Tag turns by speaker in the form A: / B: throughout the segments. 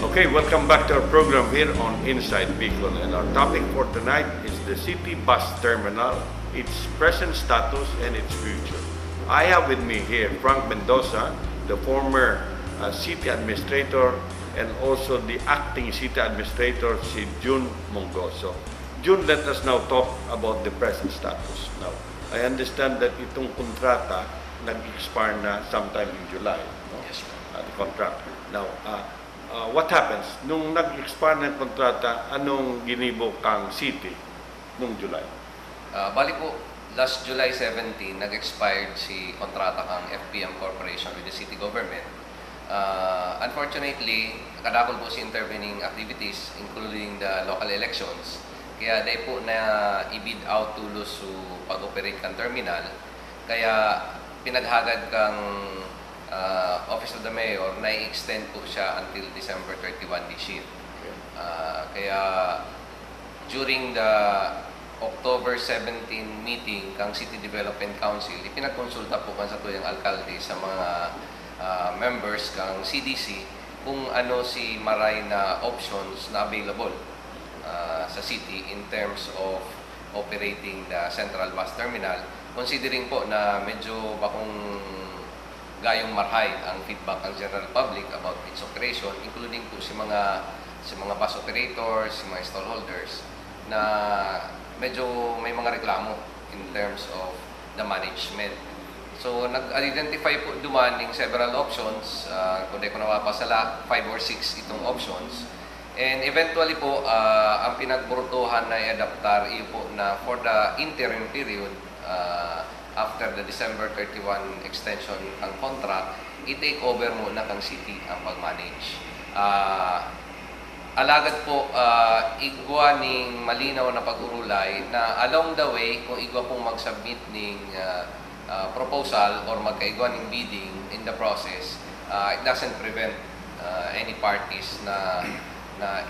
A: Okay, welcome back to our program here on Inside Bicol. And our topic for tonight is the city bus terminal, its present status and its future. I have with me here Frank Mendoza, the former city administrator, and also the acting city administrator, si June Mongoso. June, let us now talk about the present status. Now, I understand that itong kontrata nag-expire na sometime in July. No?
B: Yes,
A: The contract. Now, what happens? Nung nag-expire ng kontrata, anong ginibo kang city nung July?
B: Bali po, last July 17, nag-expired si kontrata kang FPM Corporation with the city government. Unfortunately, kadakol po si intervening activities, including the local elections. Kaya dahil po na i-bid out tulos sa pag-operate kang terminal. Kaya pinaghagad kang Office of the Mayor na i-extend po siya until December 31 this year. Kaya during the October 17 meeting kang City Development Council, ipinagkonsulta po kan sa tuyang alkalde sa mga members kang CDC kung ano si maray na options na available sa city in terms of operating the central bus terminal, considering po na medyo bakong gayong marhay ang feedback ng general public about its operation, including po si mga bus operators, si mga stallholders, na medyo may mga reklamo in terms of the management. So, nag-identify po dumaning several options, kung di ko napapasala, 5 or 6 itong options. And eventually po, ang pinagburutuhan na i-adaptar iyo po na for the interim period, after the December 31 extension ng contract, i-take over muna kang city ang pag-manage. Alagad po, igwa ning malinaw na pag-urulay na along the way, kung igwa pong mag-submit ning proposal or magkaigwa ning bidding in the process, it doesn't prevent any parties na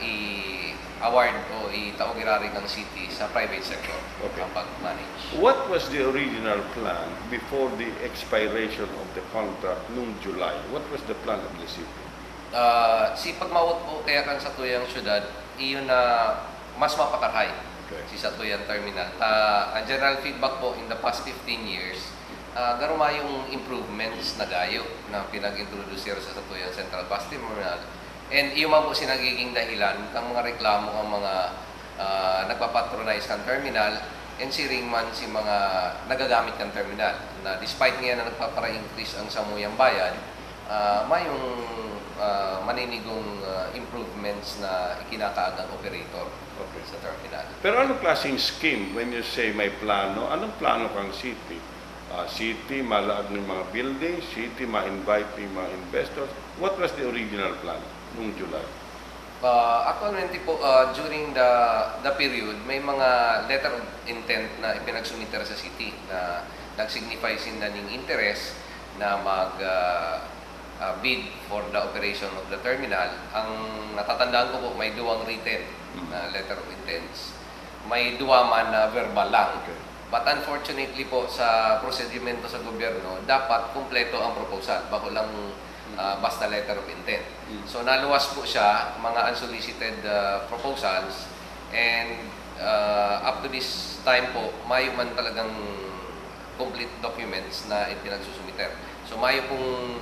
B: i-award o itaog-irari ng city sa private sector ang pag-manage.
A: What was the original plan before the expiration of the contract noong July? What was the plan of the city?
B: Si pagmawot po kaya kan sa tuyang syudad, iyon na mas mapakahay si sa tuyang terminal. Ang general feedback po in the past 15 years, garuma yung improvements na gayo na pinag-introduce sa tuyang central bus terminal. And iyon man po si nagiging dahilan ng mga reklamo ng mga nagpapatronize ng terminal and siring man si mga nagagamit ng terminal na despite nga na nagpapara-increase ang samuyang bayan, mayong maninigong improvements na ikinakaagang operator sa terminal.
A: Pero anong klaseng scheme when you say may plano? Anong plano kang city? City, malaag ng mga buildings, city, ma-invite ng mga investors. What was the original plan noong July?
B: Actually po, during the period, may mga letter of intent na ipinagsumiter sa city na nag-signify sila ng interest na bid for the operation of the terminal. Ang natatandaan ko po, may duwang written na letter of intents. May duwa man na verbal lang. But unfortunately po, sa prosedimento sa gobyerno, dapat kumpleto ang proposal bago lang basta letter of intent. So naluwas po siya, mga unsolicited proposals, and up to this time po, mayo man talagang complete documents na ipinagsusumiter. So mayo pong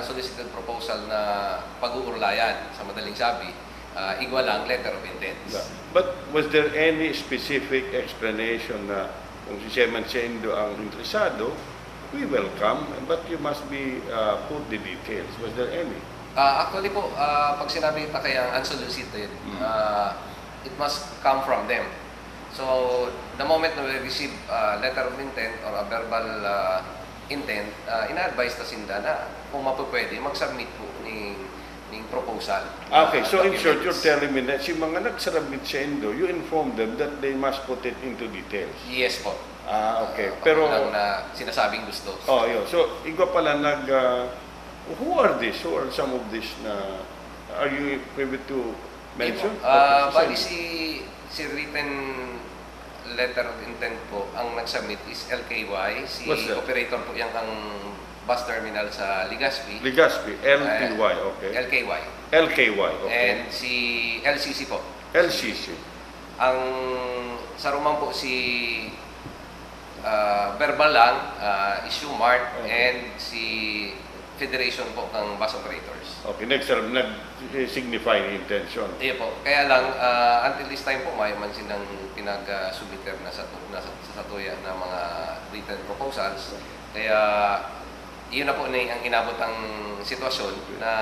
B: unsolicited proposal na pag-uurlayan, sa madaling sabi, igwa lang letter of intent.
A: But was there any specific explanation na kung si Chairman Chendo ang interesado, we welcome, but you must be put the details. Was there any?
B: Actually po, pag sinabi ita kaya unsolicited, it must come from them. So, the moment na we receive letter of intent or a verbal intent, ina-advise na sinda na kung mapupwede, mag-submit po ng proposal.
A: Okay, so in short, you're telling me that si mga nagsarabit sa Endo, you inform them that they must put it into details.
B: Yes po.
A: Okay. Pero
B: lang na sinasabing gusto.
A: yun. So, igwa pala who are these? Who are some of these na are you privy to mention?
B: Bali si written letter of intent po, ang nag-submit is LKY, si operator po yan kang bus terminal sa Legazpi.
A: Legazpi, LTY, okay.
B: LKY.
A: LKY, okay.
B: And si LCC po.
A: LCC.
B: Ang saruman po si verbal lang, issue mart, and si Federation po ng bus operators.
A: Okay, nag-signify intention.
B: Iya po. Kaya lang, until this time po, may man silang pinag-submiter na sa satuyan na mga written proposals. Kaya, yun na po ang inabot ang sitwasyon na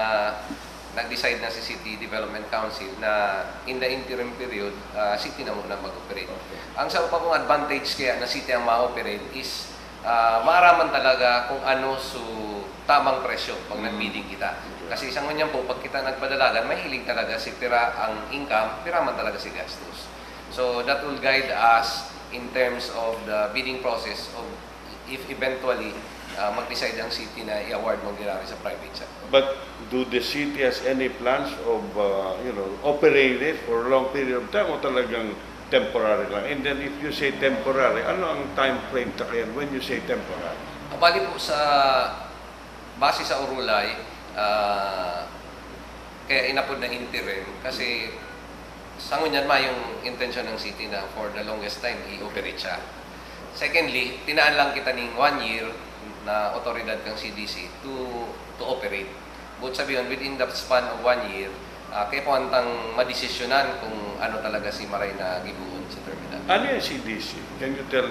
B: nag-decide na si City Development Council na in the interim period, City na muna mag-operate.
A: Okay.
B: Ang sa pa pong advantage kaya na City ang ma-operate is maaraman talaga kung ano tamang presyo pag nag-bidding kita. Kasi isang ganyan po, pag kita nagpadalagan, may hiling talaga si pira ang income, pira man talaga si gastos. So that will guide us in terms of the bidding process of if eventually mag-decide ang city na i-award mong ginari sa private sector.
A: But do the city has any plans of, operate it for a long period of time o talagang temporary lang? And then if you say temporary, ano ang time frame takayan when you say temporary?
B: Bali po base sa Urulay, kaya inapod na interim kasi sa ngunyan yung intention ng city na for the longest time i-operate siya. Secondly, tinaan lang kita ng 1 year na otoridad kang CDC to operate. But sabihin, within the span of 1 year, kaya po antang madesisyonan kung ano talaga si Maray na gibuon sa terminal.
A: Ano yung CDC? Can you tell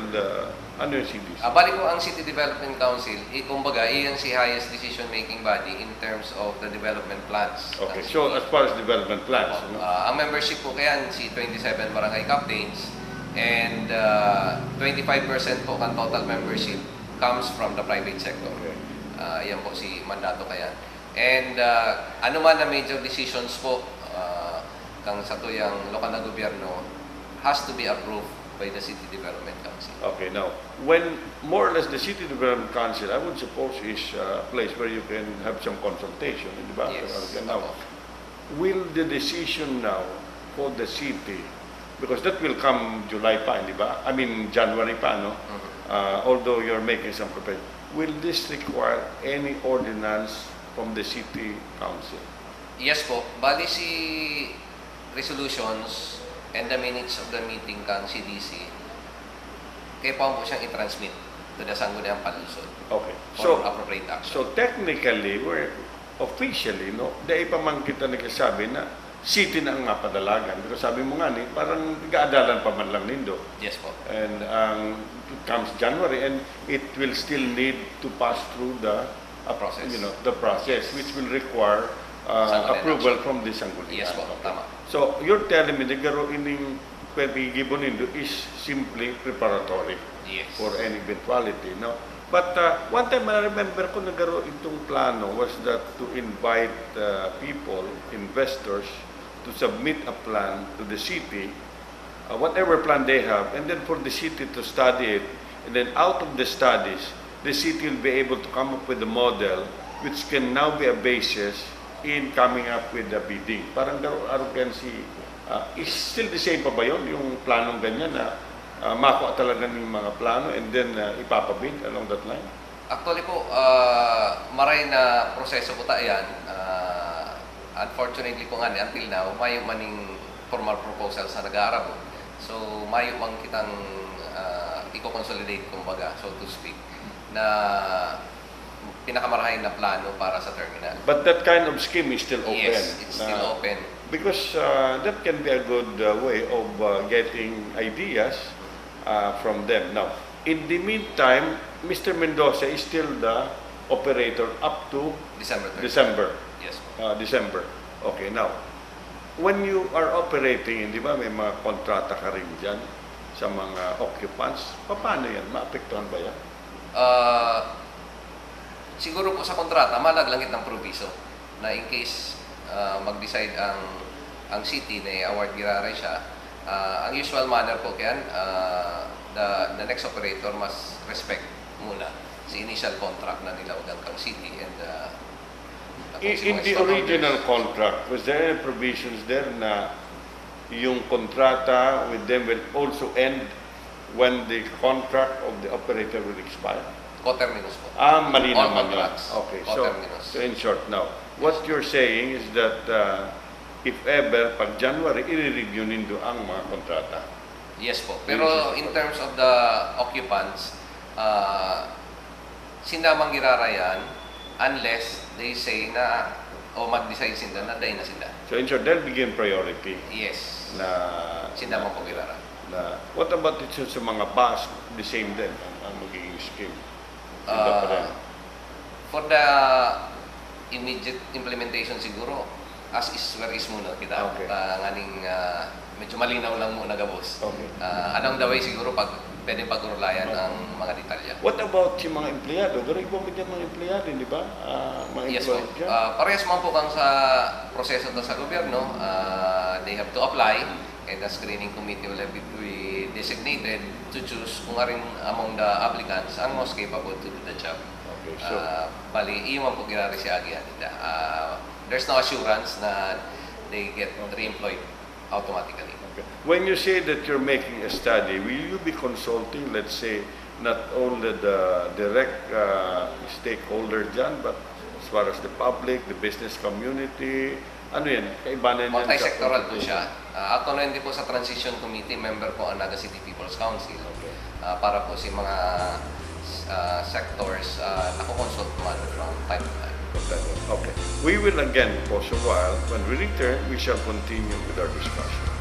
A: ano yung CDC?
B: Bali po ang City Development Council, kumbaga, iyan si highest decision-making body in terms of the development plans.
A: Okay, so as far as development plans,
B: ang membership po kaya si 27 barangay captains and 25% po kan total membership comes from the private sector.
A: Okay.
B: Yan po si mandato kaya. And ano man na major decisions po kang satuyang lokal na gobyerno has to be approved by the City Development Council.
A: Okay, now, when more or less the City Development Council, I would suppose, is a place where you can have some consultation, di ba?
B: Yes.
A: Now, will the decision now for the city, because that will come July pa, di ba? I mean, January pa, no? Although you're making some preparation, will this require any ordinance from the City Council?
B: Yes po. Bali si resolutions and the minutes of the meeting kang CDC, kaya pa po siyang i-transmit to the Sangguniang Palusod
A: Okay.
B: for appropriate action.
A: So technically, we're officially, no, dahil pa man kita nagsasabi na city na ang mapadalagan. Because sabi mo nga ni, parang gaadalan pa man lang nindo.
B: Yes po.
A: And it comes January and it will still need to pass through the
B: Process.
A: the process which will require approval from the Sangguniang.
B: Yes po, tama.
A: So you're telling me the garo ining pwede nindo is simply preparatory
B: Yes.
A: for any eventuality, no? But one time I remember ko nagaro itong plano was that to invite people, investors, to submit a plan to the city, whatever plan they have, and then for the city to study it, and then out of the studies, the city will be able to come up with a model which can now be a basis in coming up with the bidding. Parang arrogancy, is still the same pa ba yun, yung planong ganyan na makuha talaga ng mga plano and then ipapabid along that line?
B: Actually po, maray na proseso po yan. Unfortunately po nga, until now, mayo maning formal proposal sa nag-aarap po. So, mayo mang kitang i-consolidate, kumbaga, so to speak, na pinakamarahin na plano para sa terminal.
A: But that kind of scheme is still open.
B: Yes, it's still open.
A: Because that can be a good way of getting ideas from them. Now, in the meantime, Mr. Mendoza is still the operator up to
B: December 30.
A: December.
B: Yes.
A: December. Okay, now, when you are operating, di ba, may mga kontrata ka rin dyan sa mga occupants, paano yan? Maapektuhan ba yan?
B: Siguro po sa kontrata, malaglangit ng proviso na in case mag-decide ang city na i-award giraray siya, ang usual manner po kaya the next operator must respect muna si initial contract na nilaugan kang city and
A: In the original contract, was there any provisions there na yung kontrata with them will also end when the contract of the operator will expire?
B: Coterminous po.
A: Mali
B: All
A: naman yun.
B: contracts.
A: Okay,
B: Coterminous.
A: so in short now, what you're saying is that if ever, pag January, i-review nindo ang mga kontrata.
B: Yes po. Pero in terms of the occupants, sindamang girarayan unless they say na o mag-decide sila na day na sila.
A: So in short, they'll begin priority
B: Yes.
A: na
B: Sindamang po girara.
A: na what about it sa mga bus, the same din ang magiging scheme? Sila pa rin.
B: For the immediate implementation siguro, as is where is muna kita.
A: Okay.
B: Nganing medyo malinaw lang muna gabos.
A: Okay.
B: Anong the way siguro pag pwede pag-urulayan ang mga detalya.
A: What about yung mga empleyado? Galing po dyan mga empleyado, di ba? Mga
B: Yes po.
A: employed dyan.
B: Parehas man po kang sa proseso to sa gobyerno, they have to apply and the screening committee will have to be designated to choose kung aring among the applicants ang most capable to do the job.
A: Okay, so
B: Bali, iyon po ginari si Agihan. There's no assurance na they get re-employed automatically.
A: okay. When you say that you're making a study, will you be consulting, let's say, not only the direct stakeholder dyan, but as far as the public, the business community, ano yan? Kaibanan yan?
B: Multi-sectoral po siya. Ako na hindi po sa Transition Committee, member po ang Naga City People's Council.
A: Okay.
B: Para po si mga sectors nako-consult man from time to time.
A: Okay. We will again pause a while. When we return, we shall continue with our discussion.